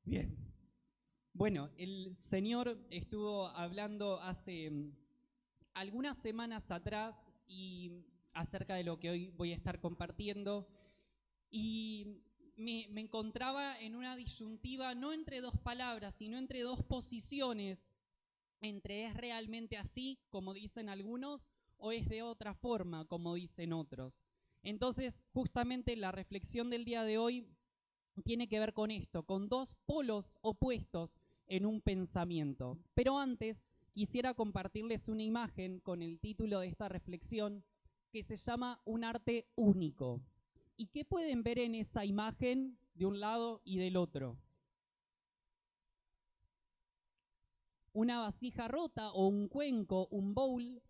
Bien. Bueno, el Señor estuvo hablando hace algunas semanas atrás y acerca de lo que hoy voy a estar compartiendo y me encontraba en una disyuntiva no entre dos palabras, sino entre dos posiciones, entre es realmente así, como dicen algunos, o es de otra forma, como dicen otros. Entonces, justamente la reflexión del día de hoy tiene que ver con esto, con dos polos opuestos en un pensamiento. Pero antes quisiera compartirles una imagen con el título de esta reflexión que se llama Un arte único. ¿Y qué pueden ver en esa imagen de un lado y del otro? Una vasija rota o un cuenco, un bowl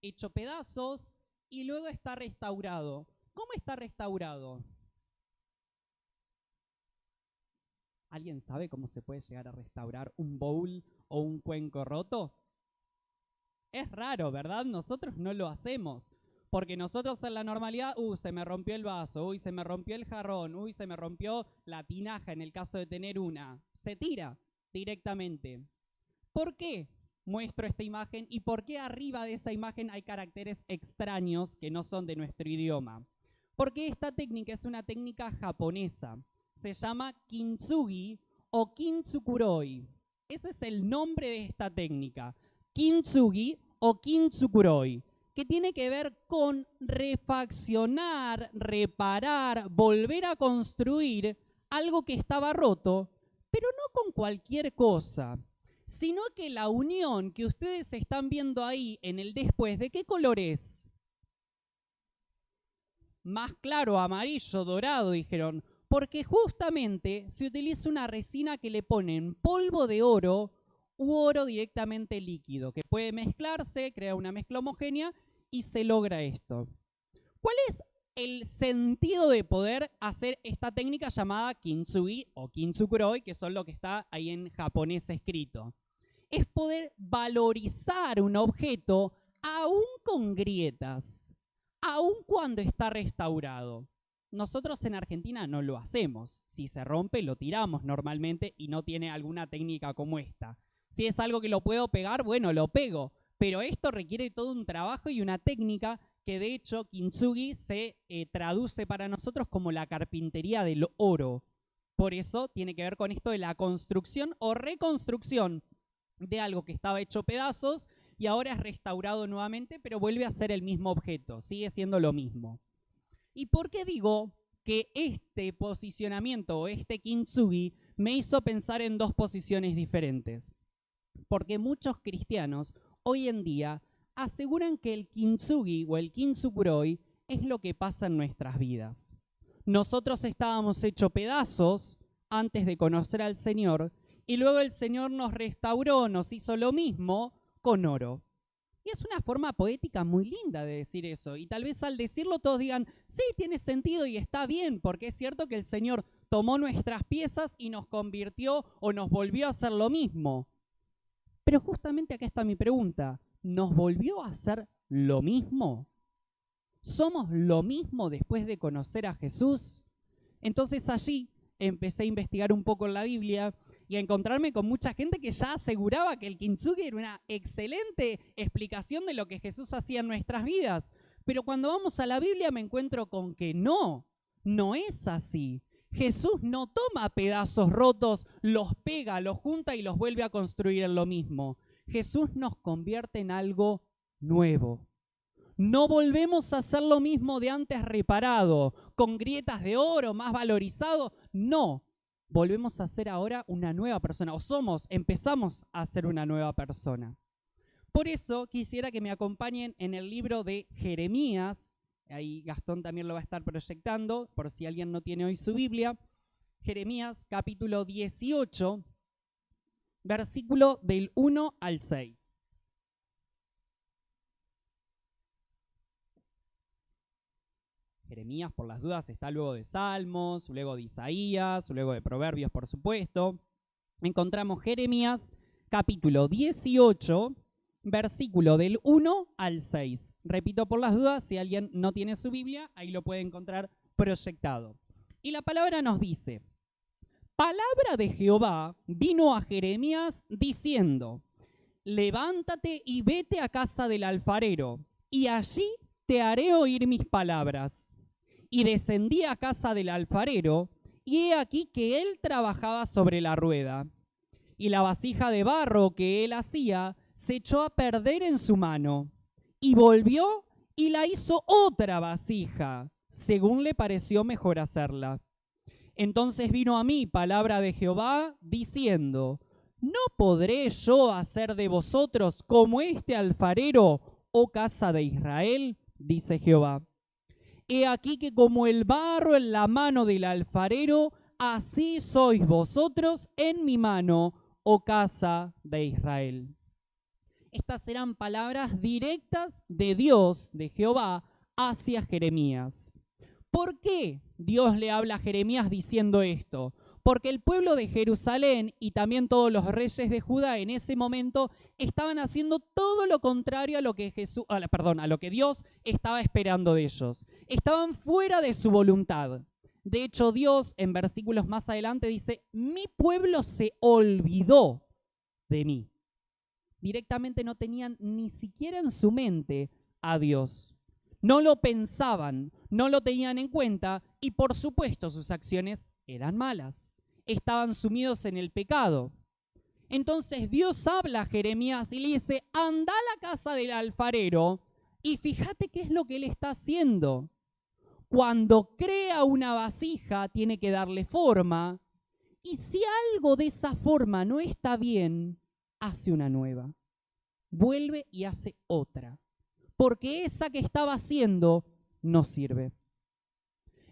hecho pedazos y luego está restaurado. ¿Cómo está restaurado? ¿Alguien sabe cómo se puede llegar a restaurar un bowl o un cuenco roto? Es raro, ¿verdad? Nosotros no lo hacemos. Porque nosotros en la normalidad, se me rompió el vaso, se me rompió el jarrón, se me rompió la tinaja en el caso de tener una. Se tira directamente. ¿Por qué muestro esta imagen y por qué arriba de esa imagen hay caracteres extraños que no son de nuestro idioma? Porque esta técnica es una técnica japonesa. Se llama kintsugi o kintsukuroi. Ese es el nombre de esta técnica. Kintsugi o kintsukuroi, que tiene que ver con refaccionar, reparar, volver a construir algo que estaba roto, pero no con cualquier cosa, sino que la unión que ustedes están viendo ahí en el después, ¿de qué color es? Más claro, amarillo, dorado, dijeron, porque justamente se utiliza una resina que le ponen polvo de oro u oro directamente líquido, que puede mezclarse, crea una mezcla homogénea y se logra esto. ¿Cuál es el sentido de poder hacer esta técnica llamada kintsugi o kintsukuroi, que son lo que está ahí en japonés escrito? Es poder valorizar un objeto aún con grietas, aún cuando está restaurado. Nosotros en Argentina no lo hacemos. Si se rompe, lo tiramos normalmente y no tiene alguna técnica como esta. Si es algo que lo puedo pegar, bueno, lo pego. Pero esto requiere todo un trabajo y una técnica que de hecho kintsugi se traduce para nosotros como la carpintería del oro. Por eso tiene que ver con esto de la construcción o reconstrucción de algo que estaba hecho pedazos y ahora es restaurado nuevamente, pero vuelve a ser el mismo objeto, sigue siendo lo mismo. ¿Y por qué digo que este posicionamiento o este kintsugi me hizo pensar en dos posiciones diferentes? Porque muchos cristianos hoy en día aseguran que el kintsugi o el kintsukuroi es lo que pasa en nuestras vidas. Nosotros estábamos hechos pedazos antes de conocer al Señor y luego el Señor nos restauró, nos hizo lo mismo con oro. Y es una forma poética muy linda de decir eso. Y tal vez al decirlo todos digan, sí, tiene sentido y está bien, porque es cierto que el Señor tomó nuestras piezas y nos convirtió o nos volvió a hacer lo mismo. Pero justamente acá está mi pregunta. ¿Nos volvió a hacer lo mismo? ¿Somos lo mismo después de conocer a Jesús? Entonces allí empecé a investigar un poco en la Biblia y a encontrarme con mucha gente que ya aseguraba que el kintsugi era una excelente explicación de lo que Jesús hacía en nuestras vidas. Pero cuando vamos a la Biblia me encuentro con que no es así. Jesús no toma pedazos rotos, los pega, los junta y los vuelve a construir en lo mismo. Jesús nos convierte en algo nuevo. No volvemos a hacer lo mismo de antes reparado, con grietas de oro, más valorizado. No, volvemos a ser ahora una nueva persona, o empezamos a ser una nueva persona. Por eso quisiera que me acompañen en el libro de Jeremías, ahí Gastón también lo va a estar proyectando, por si alguien no tiene hoy su Biblia. Jeremías capítulo 18, versículo del 1 al 6. Jeremías, por las dudas, está luego de Salmos, luego de Isaías, luego de Proverbios, por supuesto. Encontramos Jeremías, capítulo 18, versículo del 1 al 6. Repito por las dudas, si alguien no tiene su Biblia, ahí lo puede encontrar proyectado. Y la palabra nos dice, palabra de Jehová vino a Jeremías diciendo: levántate y vete a casa del alfarero, y allí te haré oír mis palabras. Y descendí a casa del alfarero, y he aquí que él trabajaba sobre la rueda. Y la vasija de barro que él hacía se echó a perder en su mano. Y volvió y la hizo otra vasija, según le pareció mejor hacerla. Entonces vino a mí palabra de Jehová, diciendo: ¿no podré yo hacer de vosotros como este alfarero, oh casa de Israel? Dice Jehová. He aquí que como el barro en la mano del alfarero, así sois vosotros en mi mano, oh casa de Israel. Estas eran palabras directas de Dios, de Jehová, hacia Jeremías. ¿Por qué Dios le habla a Jeremías diciendo esto? Porque el pueblo de Jerusalén y también todos los reyes de Judá en ese momento estaban haciendo todo lo contrario a lo que a lo que Dios estaba esperando de ellos. Estaban fuera de su voluntad. De hecho, Dios en versículos más adelante dice: mi pueblo se olvidó de mí. Directamente no tenían ni siquiera en su mente a Dios. No lo pensaban, no lo tenían en cuenta y por supuesto sus acciones eran malas. Estaban sumidos en el pecado. Entonces Dios habla a Jeremías y le dice: anda a la casa del alfarero y fíjate qué es lo que él está haciendo. Cuando crea una vasija tiene que darle forma, y si algo de esa forma no está bien, hace una nueva. Vuelve y hace otra, porque esa que estaba haciendo no sirve.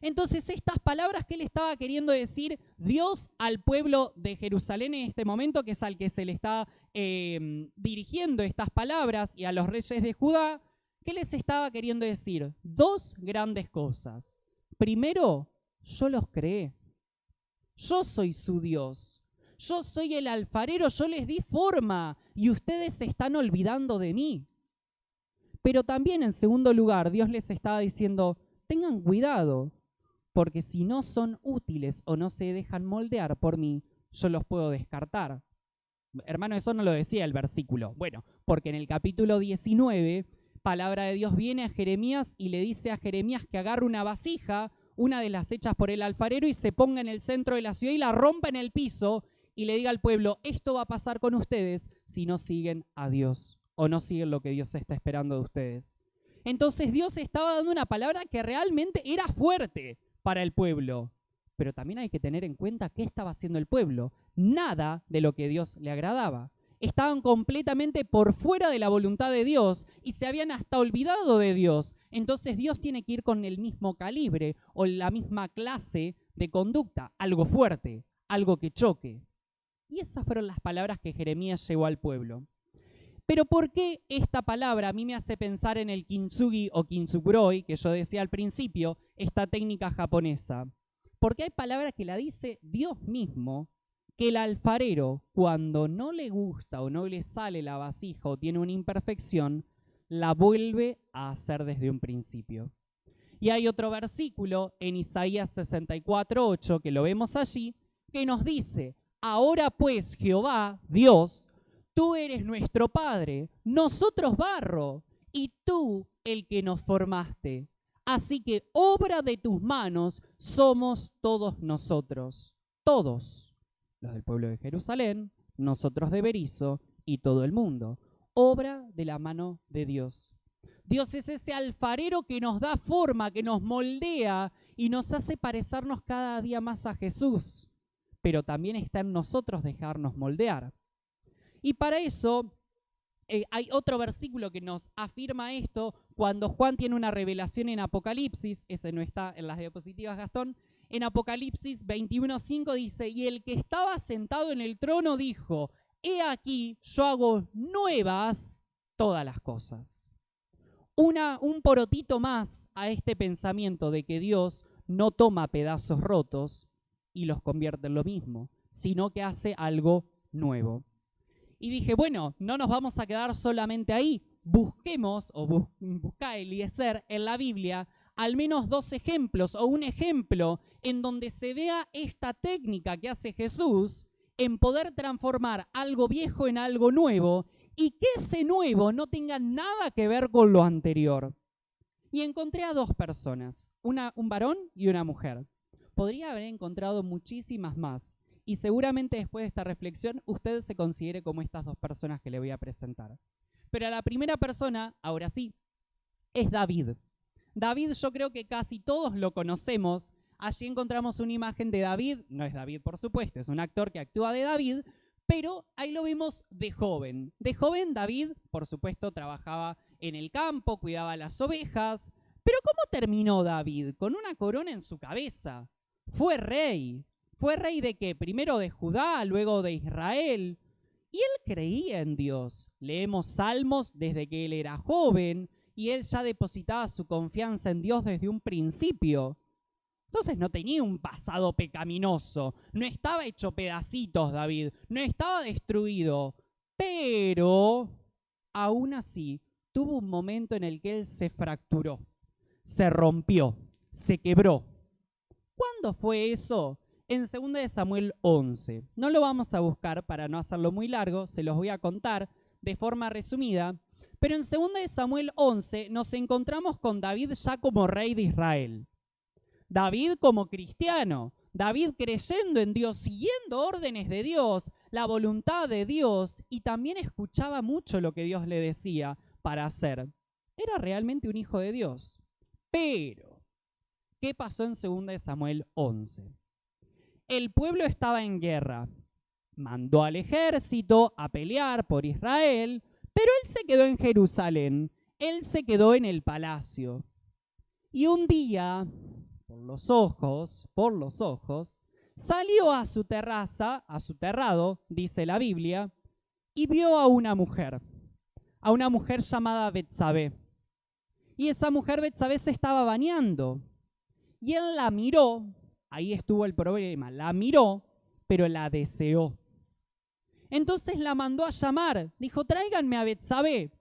Entonces estas palabras que él estaba queriendo decir Dios al pueblo de Jerusalén en este momento, que es al que se le está dirigiendo estas palabras, y a los reyes de Judá, ¿qué les estaba queriendo decir? Dos grandes cosas. Primero, yo los creé. Yo soy su Dios. Yo soy el alfarero, yo les di forma y ustedes se están olvidando de mí. Pero también en segundo lugar, Dios les estaba diciendo: tengan cuidado, porque si no son útiles o no se dejan moldear por mí, yo los puedo descartar. Hermano, eso no lo decía el versículo. Bueno, porque en el capítulo 19, palabra de Dios viene a Jeremías y le dice a Jeremías que agarre una vasija, una de las hechas por el alfarero, y se ponga en el centro de la ciudad y la rompa en el piso y le diga al pueblo: esto va a pasar con ustedes si no siguen a Dios o no siguen lo que Dios está esperando de ustedes. Entonces Dios estaba dando una palabra que realmente era fuerte para el pueblo. Pero también hay que tener en cuenta qué estaba haciendo el pueblo. Nada de lo que Dios le agradaba. Estaban completamente por fuera de la voluntad de Dios y se habían hasta olvidado de Dios. Entonces Dios tiene que ir con el mismo calibre o la misma clase de conducta, algo fuerte, algo que choque. Y esas fueron las palabras que Jeremías llevó al pueblo. Pero ¿por qué esta palabra a mí me hace pensar en el kintsugi o kintsukuroi, que yo decía al principio, esta técnica japonesa? Porque hay palabras que la dice Dios mismo, que el alfarero, cuando no le gusta o no le sale la vasija o tiene una imperfección, la vuelve a hacer desde un principio. Y hay otro versículo en Isaías 64:8, que lo vemos allí, que nos dice: ahora pues, Jehová, Dios, tú eres nuestro Padre, nosotros barro, y tú el que nos formaste. Así que obra de tus manos somos todos nosotros, todos, los del pueblo de Jerusalén, nosotros de Berizo y todo el mundo. Obra de la mano de Dios. Dios es ese alfarero que nos da forma, que nos moldea y nos hace parecernos cada día más a Jesús. Pero también está en nosotros dejarnos moldear. Y para eso hay otro versículo que nos afirma esto cuando Juan tiene una revelación en Apocalipsis. Ese no está en las diapositivas, Gastón. En Apocalipsis 21:5 dice: y el que estaba sentado en el trono dijo: he aquí, yo hago nuevas todas las cosas. Un porotito más a este pensamiento de que Dios no toma pedazos rotos y los convierte en lo mismo, sino que hace algo nuevo. Y dije, bueno, no nos vamos a quedar solamente ahí. Busquemos, o busca Eliezer en la Biblia, al menos 2 ejemplos o un ejemplo en donde se vea esta técnica que hace Jesús en poder transformar algo viejo en algo nuevo y que ese nuevo no tenga nada que ver con lo anterior. Y encontré a 2 personas, un varón y una mujer. Podría haber encontrado muchísimas más y seguramente después de esta reflexión usted se considere como estas 2 personas que le voy a presentar. Pero a la primera persona, ahora sí, es David. David, yo creo que casi todos lo conocemos. Allí encontramos una imagen de David, no es David por supuesto, es un actor que actúa de David, pero ahí lo vemos de joven. De joven David, por supuesto, trabajaba en el campo, cuidaba las ovejas. Pero ¿cómo terminó David? Con una corona en su cabeza. Fue rey. ¿Fue rey de qué? Primero de Judá, luego de Israel. Y él creía en Dios. Leemos Salmos desde que él era joven y él ya depositaba su confianza en Dios desde un principio. Entonces no tenía un pasado pecaminoso, no estaba hecho pedacitos David, no estaba destruido, pero aún así tuvo un momento en el que él se fracturó, se rompió, se quebró. ¿Cuándo fue eso? En 2 de Samuel 11. No lo vamos a buscar para no hacerlo muy largo, se los voy a contar de forma resumida, pero en 2 de Samuel 11 nos encontramos con David ya como rey de Israel. David como cristiano, David creyendo en Dios, siguiendo órdenes de Dios, la voluntad de Dios, y también escuchaba mucho lo que Dios le decía para hacer. Era realmente un hijo de Dios. Pero, ¿qué pasó en 2 de Samuel 11? El pueblo estaba en guerra. Mandó al ejército a pelear por Israel, pero él se quedó en Jerusalén. Él se quedó en el palacio. Y un día, por los ojos, salió a su terraza, a su terrado, dice la Biblia, y vio a una mujer llamada Betsabé. Y esa mujer Betsabé se estaba bañando. Y él la miró, ahí estuvo el problema, la miró, pero la deseó. Entonces la mandó a llamar, dijo, tráiganme a Betsabé.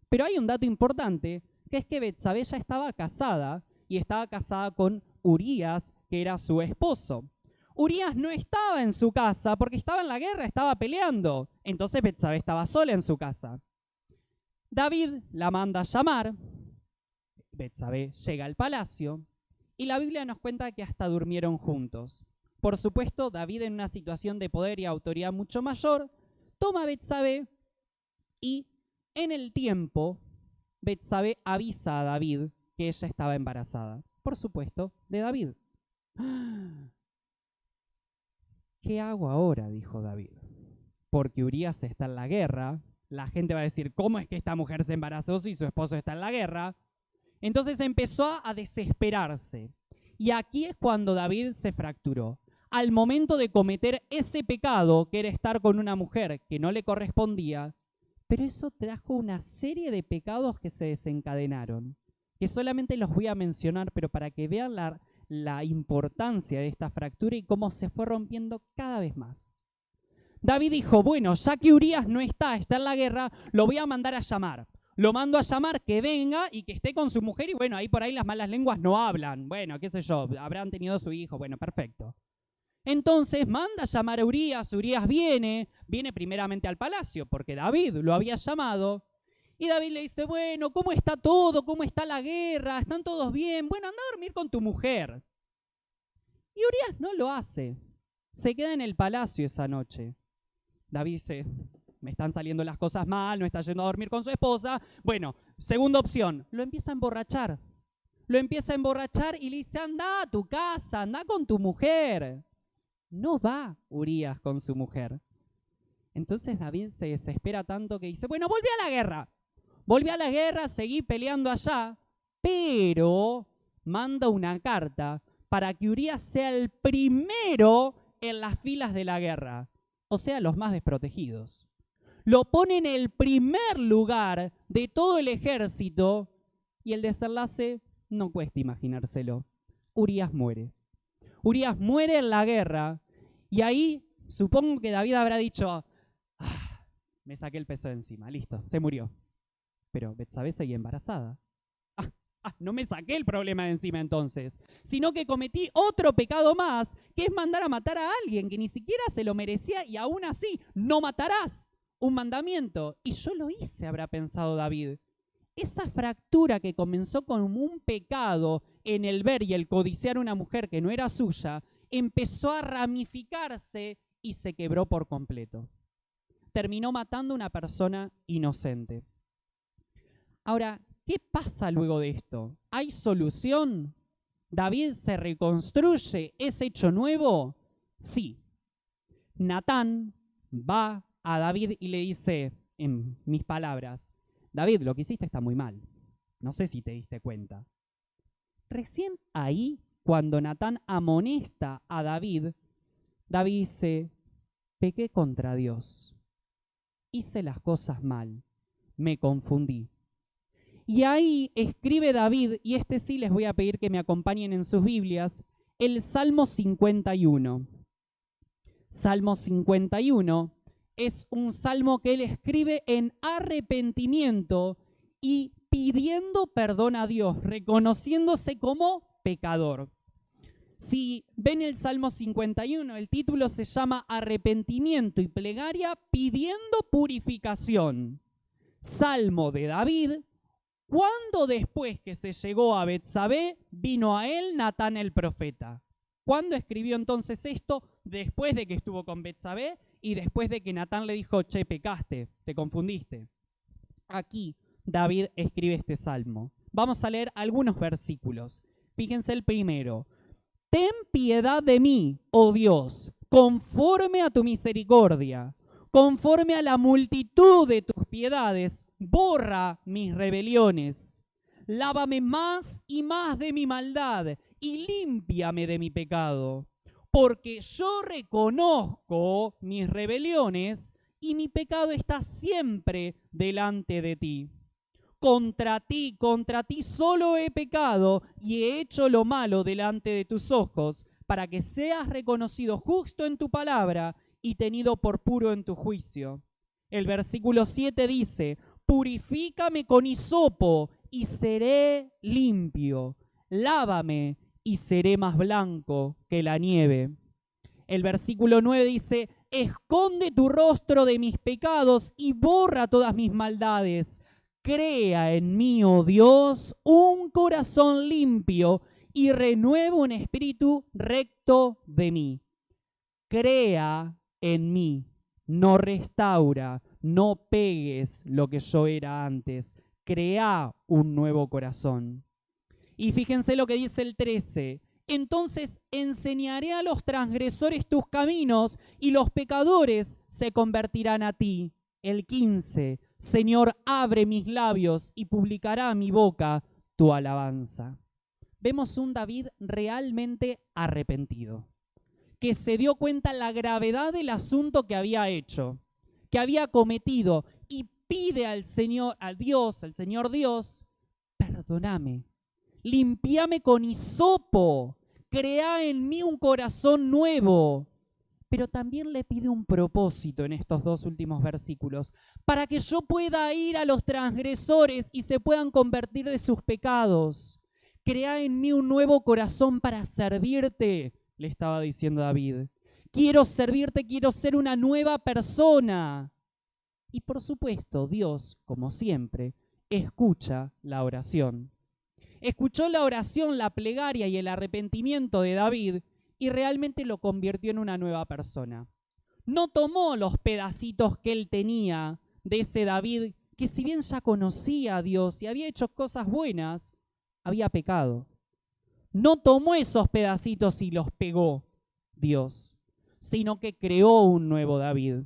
Pero hay un dato importante, que es que Betsabé ya estaba casada, y estaba casada con Urías, que era su esposo. Urías no estaba en su casa porque estaba en la guerra, estaba peleando. Entonces Betsabé estaba sola en su casa. David la manda a llamar, Betsabé llega al palacio, y la Biblia nos cuenta que hasta durmieron juntos. Por supuesto, David, en una situación de poder y autoridad mucho mayor, toma a Betsabé y en el tiempo Betsabé avisa a David que ella estaba embarazada. Por supuesto, de David. ¿Qué hago ahora?, dijo David. Porque Urías está en la guerra. La gente va a decir, ¿cómo es que esta mujer se embarazó si su esposo está en la guerra? Entonces empezó a desesperarse. Y aquí es cuando David se fracturó. Al momento de cometer ese pecado, que era estar con una mujer que no le correspondía, pero eso trajo una serie de pecados que se desencadenaron, que solamente los voy a mencionar, pero para que vean la importancia de esta fractura y cómo se fue rompiendo cada vez más. David dijo, bueno, ya que Urías no está en la guerra, lo voy a mandar a llamar. Lo mando a llamar, que venga y que esté con su mujer, y bueno, ahí por ahí las malas lenguas no hablan. Bueno, qué sé yo, habrán tenido su hijo, bueno, perfecto. Entonces manda a llamar a Urías viene primeramente al palacio, porque David lo había llamado, y David le dice, bueno, ¿cómo está todo? ¿Cómo está la guerra? ¿Están todos bien? Bueno, anda a dormir con tu mujer. Y Urías no lo hace, se queda en el palacio esa noche. David dice, me están saliendo las cosas mal, no está yendo a dormir con su esposa. Bueno, segunda opción, lo empieza a emborrachar. Lo empieza a emborrachar y le dice, anda a tu casa, anda con tu mujer. No va Urías con su mujer. Entonces David se desespera tanto que dice, bueno, volví a la guerra, seguí peleando allá, pero manda una carta para que Urías sea el primero en las filas de la guerra, o sea, los más desprotegidos. Lo pone en el primer lugar de todo el ejército y el desenlace no cuesta imaginárselo. Urías muere. Urías muere en la guerra y ahí supongo que David habrá dicho, me saqué el peso de encima, listo, se murió. Pero Betsabé seguía embarazada. no me saqué el problema de encima entonces, sino que cometí otro pecado más, que es mandar a matar a alguien que ni siquiera se lo merecía y aún así, no matarás, un mandamiento. Y yo lo hice, habrá pensado David. Esa fractura que comenzó como un pecado en el ver y el codiciar a una mujer que no era suya, empezó a ramificarse y se quebró por completo. Terminó matando a una persona inocente. Ahora, ¿qué pasa luego de esto? ¿Hay solución? ¿David se reconstruye? ¿Es hecho nuevo? Sí. Natán va a David y le dice, en mis palabras, David, lo que hiciste está muy mal. No sé si te diste cuenta. Recién ahí, cuando Natán amonesta a David, David dice, pequé contra Dios. Hice las cosas mal. Me confundí. Y ahí escribe David, y este sí les voy a pedir que me acompañen en sus Biblias, el Salmo 51. Salmo 51 es un salmo que él escribe en arrepentimiento y pidiendo perdón a Dios, reconociéndose como pecador. Si ven el Salmo 51, el título se llama Arrepentimiento y plegaria pidiendo purificación. Salmo de David, cuando después que se llegó a Betsabé, vino a él Natán el profeta. ¿Cuándo escribió entonces esto? Después de que estuvo con Betsabé y después de que Natán le dijo, che, pecaste, te confundiste. Aquí David escribe este salmo. Vamos a leer algunos versículos. Fíjense el primero. Ten piedad de mí, oh Dios, conforme a tu misericordia, conforme a la multitud de tus piedades, borra mis rebeliones. Lávame más y más de mi maldad y límpiame de mi pecado, porque yo reconozco mis rebeliones y mi pecado está siempre delante de ti. Contra ti solo he pecado y he hecho lo malo delante de tus ojos, para que seas reconocido justo en tu palabra y tenido por puro en tu juicio. El versículo 7 dice, purifícame con hisopo y seré limpio. Lávame y seré más blanco que la nieve. El versículo 9 dice, esconde tu rostro de mis pecados y borra todas mis maldades. Crea en mí, oh Dios, un corazón limpio y renueva un espíritu recto de mí. Crea en mí, no restaura, no pegues lo que yo era antes. Crea un nuevo corazón. Y fíjense lo que dice el 13. Entonces enseñaré a los transgresores tus caminos y los pecadores se convertirán a ti. El 15. Señor, abre mis labios y publicará mi boca tu alabanza. Vemos un David realmente arrepentido, que se dio cuenta la gravedad del asunto que había hecho, que había cometido, y pide al Señor, al Señor Dios, perdóname, limpiame con hisopo, crea en mí un corazón nuevo. Pero también le pide un propósito en estos dos últimos versículos, para que yo pueda ir a los transgresores y se puedan convertir de sus pecados. Crea en mí un nuevo corazón para servirte, le estaba diciendo David. Quiero servirte, quiero ser una nueva persona. Y por supuesto, Dios, como siempre, escucha la oración. Escuchó la oración, la plegaria y el arrepentimiento de David y realmente lo convirtió en una nueva persona. No tomó los pedacitos que él tenía de ese David que, si bien ya conocía a Dios y había hecho cosas buenas, había pecado. No tomó esos pedacitos y los pegó Dios, sino que creó un nuevo David.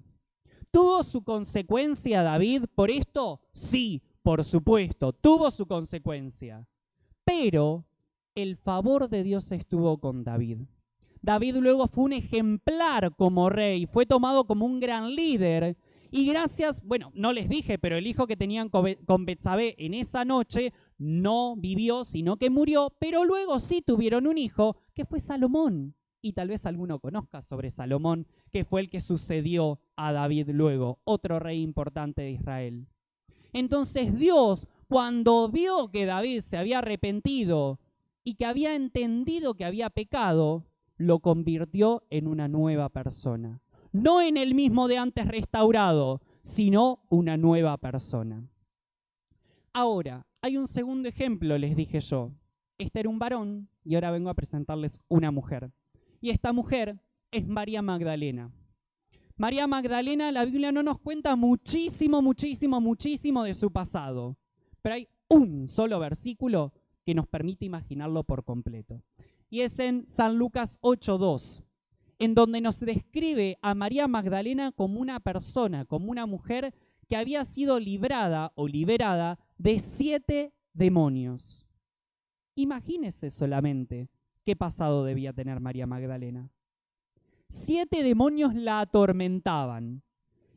¿Tuvo su consecuencia David por esto? Sí, por supuesto, tuvo su consecuencia. Pero el favor de Dios estuvo con David. David luego fue un ejemplar como rey, fue tomado como un gran líder. Y gracias, bueno, no les dije, pero el hijo que tenían con Betsabé en esa noche no vivió, sino que murió, pero luego sí tuvieron un hijo, que fue Salomón. Y tal vez alguno conozca sobre Salomón, que fue el que sucedió a David luego, otro rey importante de Israel. Entonces Dios, cuando vio que David se había arrepentido y que había entendido que había pecado, lo convirtió en una nueva persona. No en el mismo de antes restaurado, sino una nueva persona. Ahora, hay un segundo ejemplo, les dije yo. Este era un varón y ahora vengo a presentarles una mujer. Y esta mujer es María Magdalena. María Magdalena, la Biblia no nos cuenta muchísimo de su pasado, pero hay un solo versículo que nos permite imaginarlo por completo. Y es en San Lucas 8:2, en donde nos describe a María Magdalena como una persona, como una mujer que había sido librada o liberada de 7 demonios. Imagínese solamente qué pasado debía tener María Magdalena. 7 demonios la atormentaban,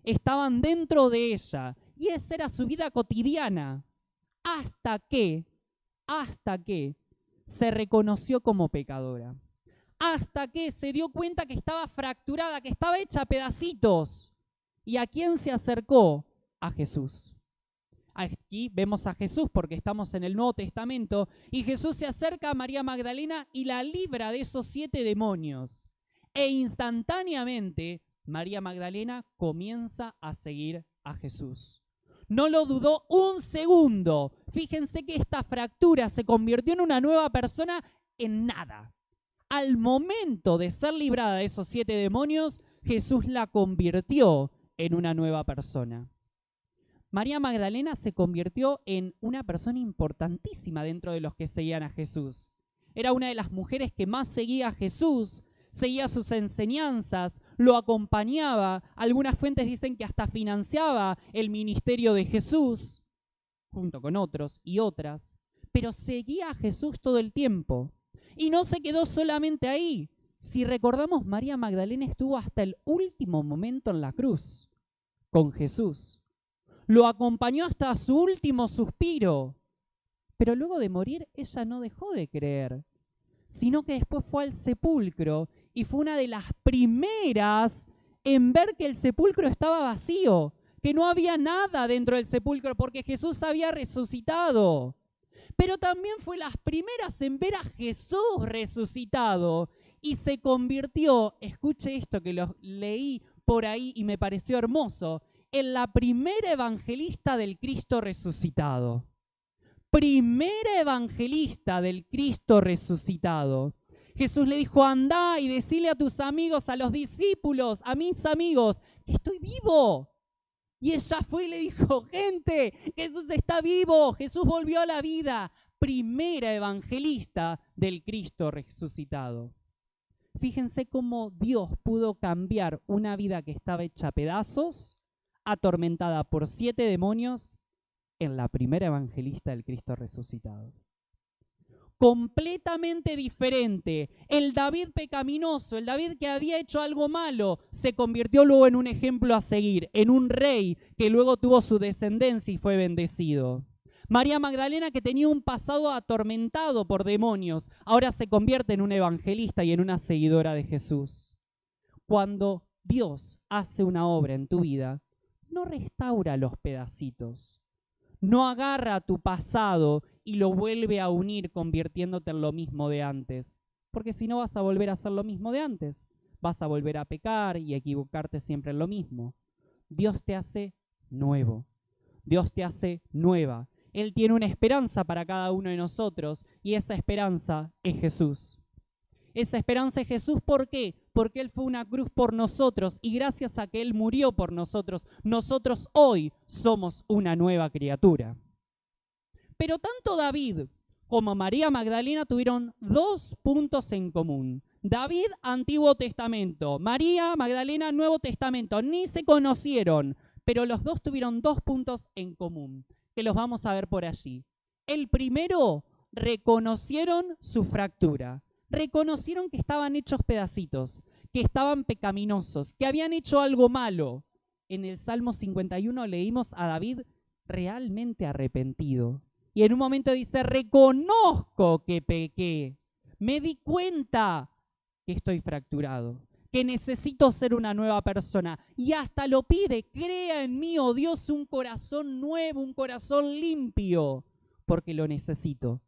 estaban dentro de ella y esa era su vida cotidiana, hasta que se reconoció como pecadora, hasta que se dio cuenta que estaba fracturada, que estaba hecha a pedacitos. ¿Y a quién se acercó? A Jesús. Aquí vemos a Jesús porque estamos en el Nuevo Testamento y Jesús se acerca a María Magdalena y la libra de esos 7 demonios. E instantáneamente María Magdalena comienza a seguir a Jesús. No lo dudó un segundo. Fíjense que esta fractura se convirtió en una nueva persona en nada. Al momento de ser librada de esos 7 demonios, Jesús la convirtió en una nueva persona. María Magdalena se convirtió en una persona importantísima dentro de los que seguían a Jesús. Era una de las mujeres que más seguía a Jesús, seguía sus enseñanzas, lo acompañaba. Algunas fuentes dicen que hasta financiaba el ministerio de Jesús, junto con otros y otras, pero seguía a Jesús todo el tiempo. Y no se quedó solamente ahí. Si recordamos, María Magdalena estuvo hasta el último momento en la cruz con Jesús. Lo acompañó hasta su último suspiro. Pero luego de morir, ella no dejó de creer, sino que después fue al sepulcro y fue una de las primeras en ver que el sepulcro estaba vacío, que no había nada dentro del sepulcro porque Jesús había resucitado. Pero también fue las primeras en ver a Jesús resucitado y se convirtió, escuche esto que lo leí por ahí y me pareció hermoso, en la primera evangelista del Cristo resucitado. Primera evangelista del Cristo resucitado. Jesús le dijo, andá y decile a tus amigos, a los discípulos, a mis amigos, que estoy vivo. Y ella fue y le dijo, gente, Jesús está vivo, Jesús volvió a la vida. Primera evangelista del Cristo resucitado. Fíjense cómo Dios pudo cambiar una vida que estaba hecha a pedazos, atormentada por 7 demonios, en la primera evangelista del Cristo resucitado. Completamente diferente. El David pecaminoso, el David que había hecho algo malo, se convirtió luego en un ejemplo a seguir, en un rey que luego tuvo su descendencia y fue bendecido. María Magdalena, que tenía un pasado atormentado por demonios, ahora se convierte en una evangelista y en una seguidora de Jesús. Cuando Dios hace una obra en tu vida, no restaura los pedacitos. No agarra tu pasado y lo vuelve a unir convirtiéndote en lo mismo de antes. Porque si no vas a volver a hacer lo mismo de antes. Vas a volver a pecar y equivocarte siempre en lo mismo. Dios te hace nuevo. Dios te hace nueva. Él tiene una esperanza para cada uno de nosotros y esa esperanza es Jesús. Esa esperanza es Jesús, ¿por qué? Porque Él fue una cruz por nosotros y gracias a que Él murió por nosotros, nosotros hoy somos una nueva criatura. Pero tanto David como María Magdalena tuvieron 2 puntos en común. David, Antiguo Testamento. María Magdalena, Nuevo Testamento. Ni se conocieron, pero los dos tuvieron 2 puntos en común, que los vamos a ver por allí. El primero, reconocieron su fractura. Reconocieron que estaban hechos pedacitos, que estaban pecaminosos, que habían hecho algo malo. En el Salmo 51 leímos a David realmente arrepentido. Y en un momento dice, reconozco que pequé, me di cuenta que estoy fracturado, que necesito ser una nueva persona. Y hasta lo pide, crea en mí, oh Dios, un corazón nuevo, un corazón limpio, porque lo necesito.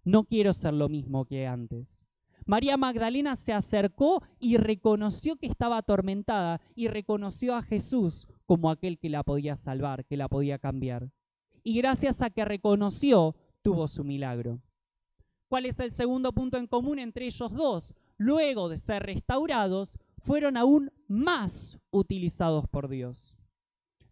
No quiero ser lo mismo que antes. María Magdalena se acercó y reconoció que estaba atormentada y reconoció a Jesús como aquel que la podía salvar, que la podía cambiar. Y gracias a que reconoció, tuvo su milagro. ¿Cuál es el segundo punto en común entre ellos dos? Luego de ser restaurados, fueron aún más utilizados por Dios.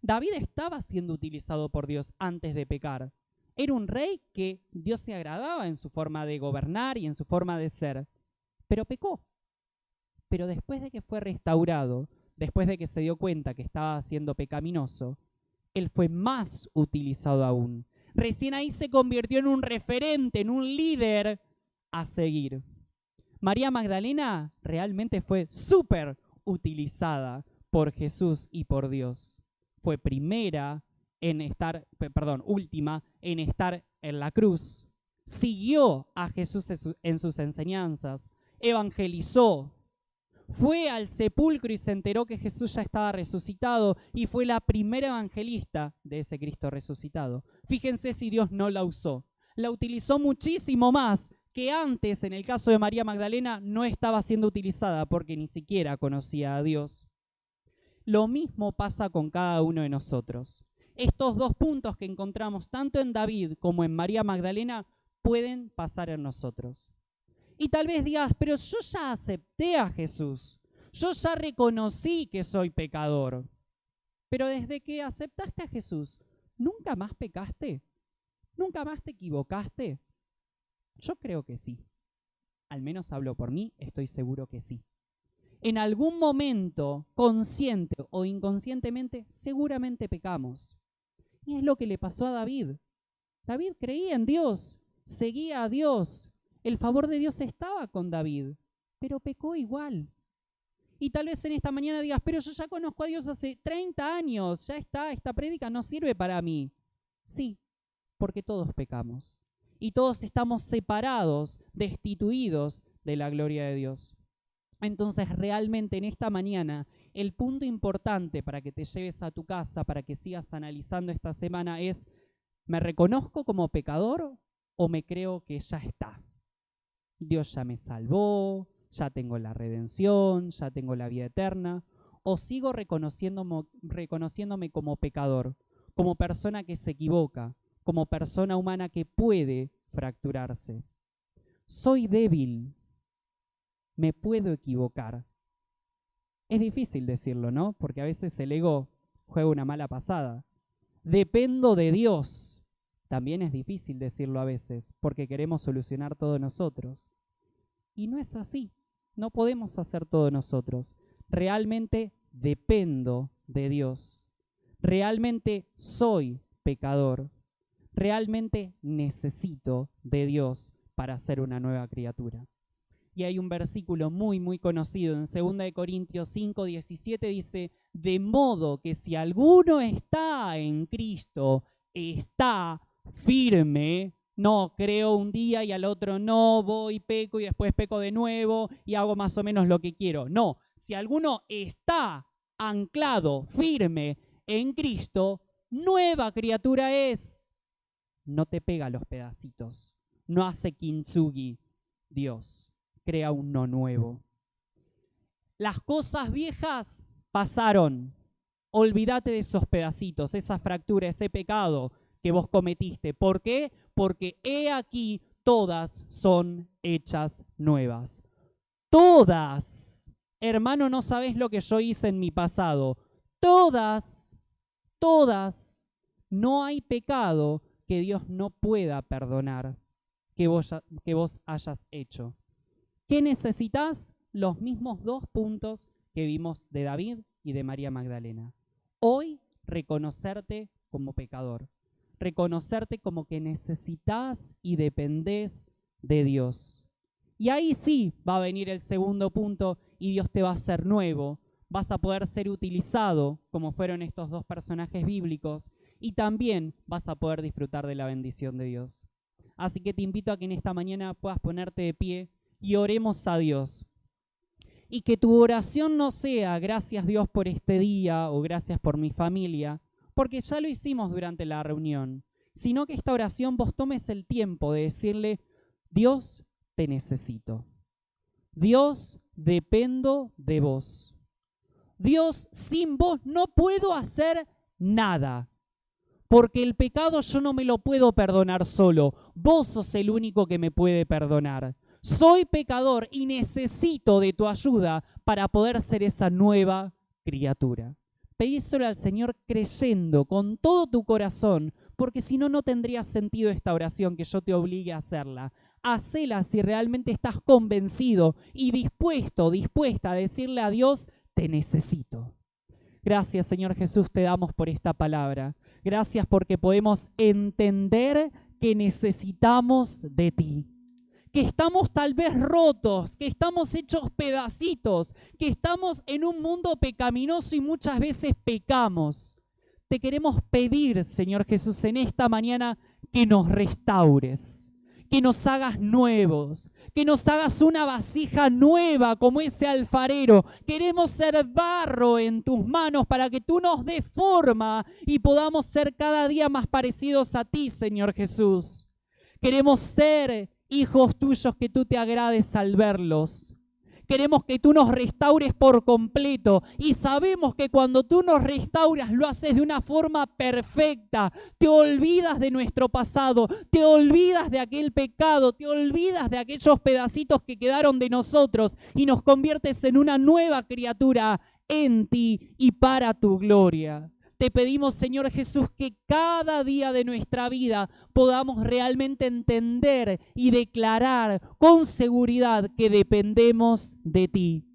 David estaba siendo utilizado por Dios antes de pecar. Era un rey que Dios se agradaba en su forma de gobernar y en su forma de ser, pero pecó. Pero después de que fue restaurado, después de que se dio cuenta que estaba siendo pecaminoso, él fue más utilizado aún. Recién ahí se convirtió en un referente, en un líder a seguir. María Magdalena realmente fue súper utilizada por Jesús y por Dios. Fue última en estar en la cruz. Siguió a Jesús en sus enseñanzas, evangelizó, fue al sepulcro y se enteró que Jesús ya estaba resucitado y fue la primera evangelista de ese Cristo resucitado. Fíjense si Dios no la usó. La utilizó muchísimo más que antes, en el caso de María Magdalena, no estaba siendo utilizada porque ni siquiera conocía a Dios. Lo mismo pasa con cada uno de nosotros. Estos dos puntos que encontramos tanto en David como en María Magdalena pueden pasar en nosotros. Y tal vez digas, pero yo ya acepté a Jesús, yo ya reconocí que soy pecador. Pero desde que aceptaste a Jesús, ¿nunca más pecaste? ¿Nunca más te equivocaste? Yo creo que sí. Al menos hablo por mí, estoy seguro que sí. En algún momento, consciente o inconscientemente, seguramente pecamos. Y es lo que le pasó a David. David creía en Dios, seguía a Dios. El favor de Dios estaba con David, pero pecó igual. Y tal vez en esta mañana digas, pero yo ya conozco a Dios hace 30 años, ya está, esta prédica no sirve para mí. Sí, porque todos pecamos. Y todos estamos separados, destituidos de la gloria de Dios. Entonces, realmente en esta mañana, el punto importante para que te lleves a tu casa, para que sigas analizando esta semana es, ¿me reconozco como pecador o me creo que ya está? Dios ya me salvó, ya tengo la redención, ya tengo la vida eterna, o sigo reconociéndome como pecador, como persona que se equivoca, como persona humana que puede fracturarse. Soy débil, me puedo equivocar. Es difícil decirlo, ¿no? Porque a veces el ego juega una mala pasada. Dependo de Dios. También es difícil decirlo a veces, porque queremos solucionar todo nosotros. Y no es así. No podemos hacer todo nosotros. Realmente dependo de Dios. Realmente soy pecador. Realmente necesito de Dios para ser una nueva criatura. Y hay un versículo muy, muy conocido en 2 Corintios 5:17, dice, de modo que si alguno está en Cristo, está firme. No, creo un día y al otro no, voy, peco y después peco de nuevo y hago más o menos lo que quiero. No, si alguno está anclado, firme en Cristo, nueva criatura es. No te pega los pedacitos, no hace kintsugi Dios, crea uno nuevo. Las cosas viejas pasaron, olvídate de esos pedacitos, esa fractura, ese pecado que vos cometiste. ¿Por qué? Porque he aquí todas son hechas nuevas. Todas. Hermano, no sabés lo que yo hice en mi pasado. Todas. No hay pecado que Dios no pueda perdonar que vos hayas hecho. ¿Qué necesitas? Los mismos dos puntos que vimos de David y de María Magdalena. Hoy, reconocerte como pecador. Reconocerte como que necesitas y dependés de Dios. Y ahí sí va a venir el segundo punto y Dios te va a hacer nuevo. Vas a poder ser utilizado como fueron estos dos personajes bíblicos y también vas a poder disfrutar de la bendición de Dios. Así que te invito a que en esta mañana puedas ponerte de pie y oremos a Dios. y que tu oración no sea gracias Dios por este día o gracias por mi familia, porque ya lo hicimos durante la reunión, sino que esta oración vos tomes el tiempo de decirle, Dios, te necesito. Dios, dependo de vos. Dios, sin vos no puedo hacer nada, porque el pecado yo no me lo puedo perdonar solo. Vos sos el único que me puede perdonar. Soy pecador y necesito de tu ayuda para poder ser esa nueva criatura. Pedíselo al Señor creyendo con todo tu corazón, porque si no, no tendría sentido esta oración que yo te obligue a hacerla. Hacela si realmente estás convencido y dispuesta a decirle a Dios, te necesito. Gracias, Señor Jesús, te damos por esta palabra. Gracias porque podemos entender que necesitamos de ti. Que estamos tal vez rotos, que estamos hechos pedacitos, que estamos en un mundo pecaminoso y muchas veces pecamos. Te queremos pedir, Señor Jesús, en esta mañana que nos restaures, que nos hagas nuevos, que nos hagas una vasija nueva como ese alfarero. Queremos ser barro en tus manos para que tú nos des forma y podamos ser cada día más parecidos a ti, Señor Jesús. Queremos ser hijos tuyos que tú te agrades al verlos. Queremos que tú nos restaures por completo y sabemos que cuando tú nos restauras lo haces de una forma perfecta. Te olvidas de nuestro pasado, te olvidas de aquel pecado, te olvidas de aquellos pedacitos que quedaron de nosotros y nos conviertes en una nueva criatura en ti y para tu gloria. Te pedimos, Señor Jesús, que cada día de nuestra vida podamos realmente entender y declarar con seguridad que dependemos de ti.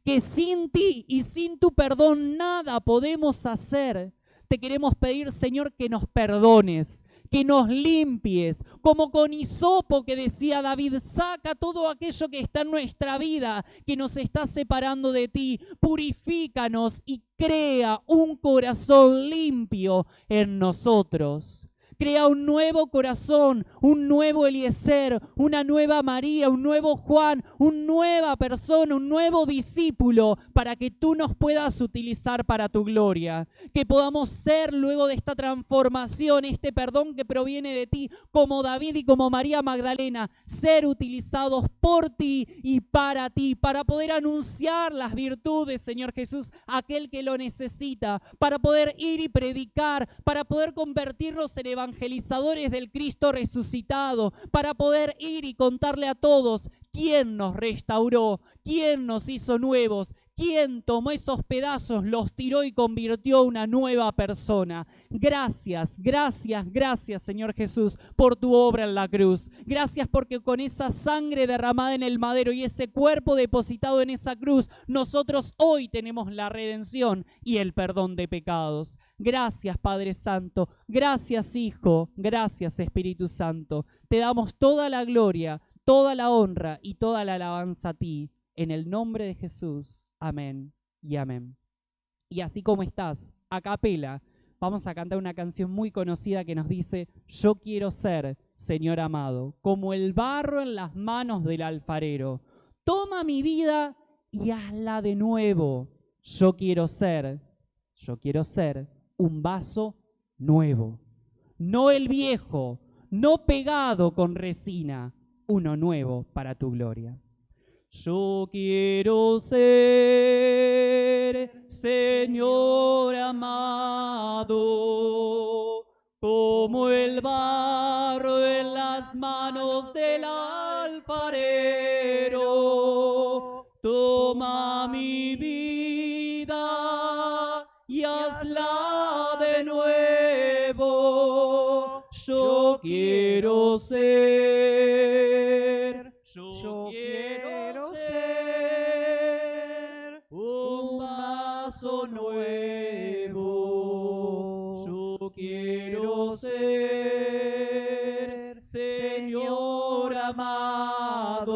Que sin ti y sin tu perdón nada podemos hacer. Te queremos pedir, Señor, que nos perdones, que nos limpies, como con hisopo que decía David, saca todo aquello que está en nuestra vida, que nos está separando de ti, purifícanos y crea un corazón limpio en nosotros. Crea un nuevo corazón, un nuevo Eliezer, una nueva María, un nuevo Juan, una nueva persona, un nuevo discípulo, para que tú nos puedas utilizar para tu gloria. Que podamos ser luego de esta transformación, este perdón que proviene de ti, como David y como María Magdalena, ser utilizados por ti y para ti, para poder anunciar las virtudes, Señor Jesús, a aquel que lo necesita, para poder ir y predicar, para poder convertirnos en evangelizadores del Cristo resucitado, para poder ir y contarle a todos quién nos restauró, quién nos hizo nuevos, quién tomó esos pedazos, los tiró y convirtió a una nueva persona. Gracias, gracias, gracias, Señor Jesús, por tu obra en la cruz. Gracias porque con esa sangre derramada en el madero y ese cuerpo depositado en esa cruz, nosotros hoy tenemos la redención y el perdón de pecados. Gracias, Padre Santo. Gracias, Hijo. Gracias, Espíritu Santo. Te damos toda la gloria, toda la honra y toda la alabanza a ti. En el nombre de Jesús. Amén y amén. Y así como estás, a capela, vamos a cantar una canción muy conocida que nos dice: yo quiero ser, Señor amado, como el barro en las manos del alfarero. Toma mi vida y hazla de nuevo. Yo quiero ser un vaso nuevo. No el viejo, no pegado con resina, uno nuevo para tu gloria. Yo quiero ser, Señor amado, como el barro en las manos del alfarero. Toma mi vida y hazla de nuevo. Yo quiero ser, yo quiero ser un vaso nuevo. Yo quiero ser, Señor amado,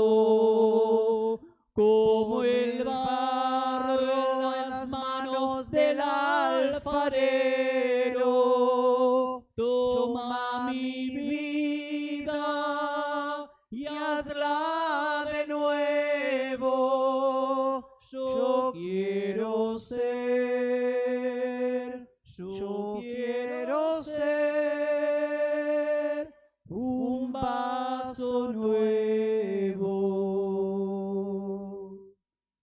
como el barro en las manos del alfarero. Toma mi vida y hazla de nuevo. ser, yo quiero ser un vaso nuevo.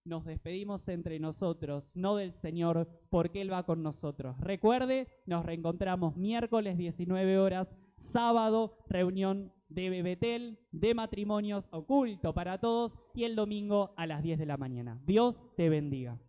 Nos despedimos entre nosotros, no del Señor, porque Él va con nosotros. Recuerde, nos reencontramos miércoles 19 horas, sábado, reunión de Betel, de matrimonios, oculto para todos, y el domingo a las 10 de la mañana. Dios te bendiga.